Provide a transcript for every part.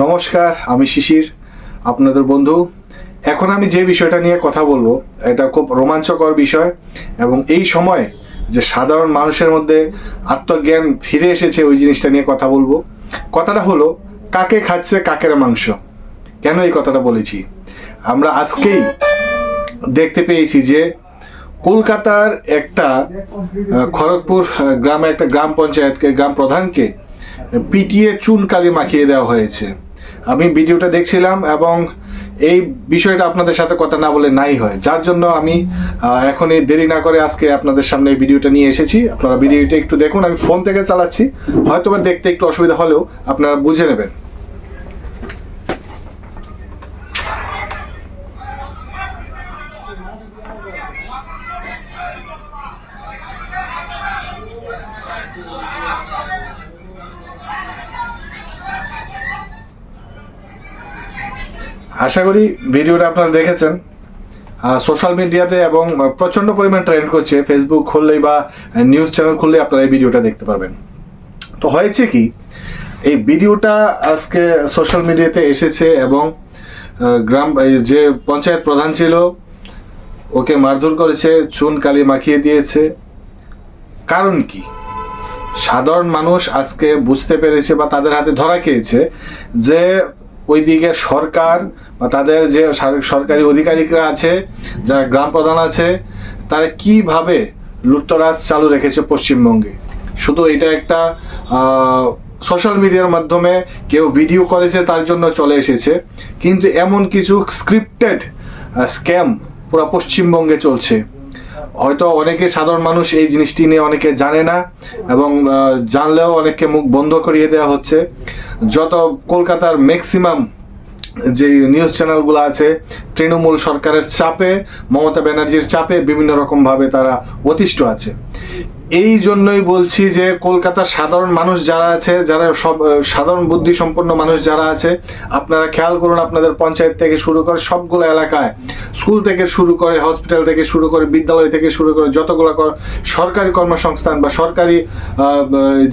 নমস্কার, আমি শিশির, আপনাদের বন্ধু। এখন আমি যে বিষয়টা নিয়ে কথা বলবো এটা খুব রোমাঞ্চকর বিষয়, এবং এই সময়ে যে সাধারণ মানুষের মধ্যে আত্মজ্ঞান ফিরে এসেছে ওই জিনিসটা নিয়ে কথা বলবো। কথাটা হলো, কাকে খাচ্ছে কাকের মাংস। কেন এই কথাটা বলেছি? আমরা আজকেই দেখতে পেয়েছি যে কলকাতার একটা খড়গপুর গ্রামে একটা গ্রাম পঞ্চায়েতকে, গ্রাম প্রধানকে পিটিয়ে চুনকালি মাখিয়ে দেওয়া হয়েছে। আমি ভিডিওটা দেখছিলাম এবং এই বিষয়টা আপনাদের সাথে কথা না বলে নাই হয়, যার জন্য আমি এখনই দেরি না করে আজকে আপনাদের সামনে এই ভিডিওটা নিয়ে এসেছি। আপনারা ভিডিওটা একটু দেখুন। আমি ফোন থেকে চালাচ্ছি, হয়তো বা দেখতে একটু অসুবিধা হলেও আপনারা বুঝে নেবেন। আশা করি ভিডিওটা আপনারা দেখেছেন। সোশ্যাল মিডিয়াতে এবং প্রচণ্ড পরিমাণ ট্রেন্ড করছে। ফেসবুক খুললেই বা নিউজ চ্যানেল খুললেই আপনারা এই ভিডিওটা দেখতে পারবেন। তো হয়েছে কি, এই ভিডিওটা আজকে সোশ্যাল মিডিয়াতে এসেছে এবং গ্রাম যে পঞ্চায়েত প্রধান ছিল ওকে মারধর করেছে, চুন কালি মাখিয়ে দিয়েছে। কারণ কি? সাধারণ মানুষ আজকে বুঝতে পেরেছে বা তাদের হাতে ধরা খেয়েছে যে ওইদিকে সরকার বা তাদের যে সরকারি অধিকারিকরা আছে, যারা গ্রাম প্রধান আছে, তারা কিভাবে লুটতরাজ চালু রেখেছে পশ্চিমবঙ্গে। শুধু এটা একটা সোশ্যাল মিডিয়ার মাধ্যমে কেউ ভিডিও করেছে তার জন্য চলে এসেছে, কিন্তু এমন কিছু স্ক্রিপ্টেড স্ক্যাম পুরো পশ্চিমবঙ্গে চলছে। হয়তো অনেকে সাধারণ মানুষ এই জিনিসটি নিয়ে অনেকে জানে না, এবং জানলেও অনেককে মুখ বন্ধ করিয়ে দেওয়া হচ্ছে। যত কলকাতার ম্যাক্সিমাম যে নিউজ চ্যানেলগুলো আছে, তৃণমূল সরকারের চাপে, মমতা ব্যানার্জির চাপে বিভিন্ন রকমভাবে তারা অতিষ্ঠ আছে। এই জন্যই বলছি যে কলকাতার সাধারণ মানুষ যারা আছে, যারা সব সাধারণ বুদ্ধি সম্পন্ন মানুষ যারা আছে, আপনারা খেয়াল করুন, আপনাদের পঞ্চায়েত থেকে শুরু করে সবগুলো এলাকায়, স্কুল থেকে শুরু করে, হসপিটাল থেকে শুরু করে, বিদ্যালয় থেকে শুরু করে, যতগুলো সরকারি কর্মসংস্থান বা সরকারি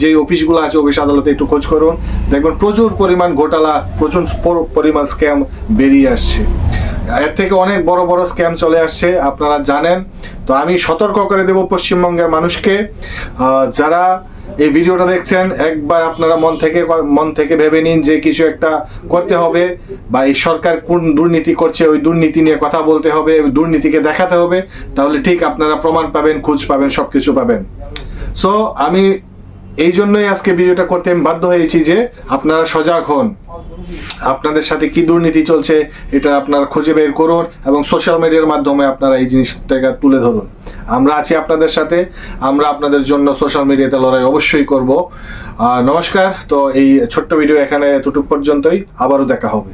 যে অফিসগুলো আছে, অফিস আদালতে একটু খোঁজ করুন, দেখবেন প্রচুর পরিমাণ ঘোটালা, প্রচুর পরিমাণ স্ক্যাম বেরিয়ে আসছে। এর থেকে অনেক বড় বড় স্ক্যাম চলে আসছে, আপনারা জানেন। তো আমি সতর্ক করে দেব পশ্চিমবঙ্গের মানুষকে, যারা এই ভিডিওটা দেখছেন, একবার আপনারা মন থেকে ভেবে নিন যে কিছু একটা করতে হবে, বা এই সরকার কোন দুর্নীতি করছে ওই দুর্নীতি নিয়ে কথা বলতে হবে, দুর্নীতিকে দেখাতে হবে, তাহলে ঠিক আপনারা প্রমাণ পাবেন, খোঁজ পাবেন, সব কিছু পাবেন। সো আমি এই জন্যই আজকে ভিডিওটা করতে আমি বাধ্য হয়েছি যে আপনারা সজাগ হন, আপনাদের সাথে কি দুর্নীতি চলছে এটা আপনারা খুঁজে বের করুন, এবং সোশ্যাল মিডিয়ার মাধ্যমে আপনারা এই জিনিসটাকে তুলে ধরুন। আমরা আছি আপনাদের সাথে, আমরা আপনাদের জন্য সোশ্যাল মিডিয়াতে লড়াই অবশ্যই করব। নমস্কার। তো এই ছোট্ট ভিডিও এখানে এতটুকু পর্যন্তই, আবারও দেখা হবে।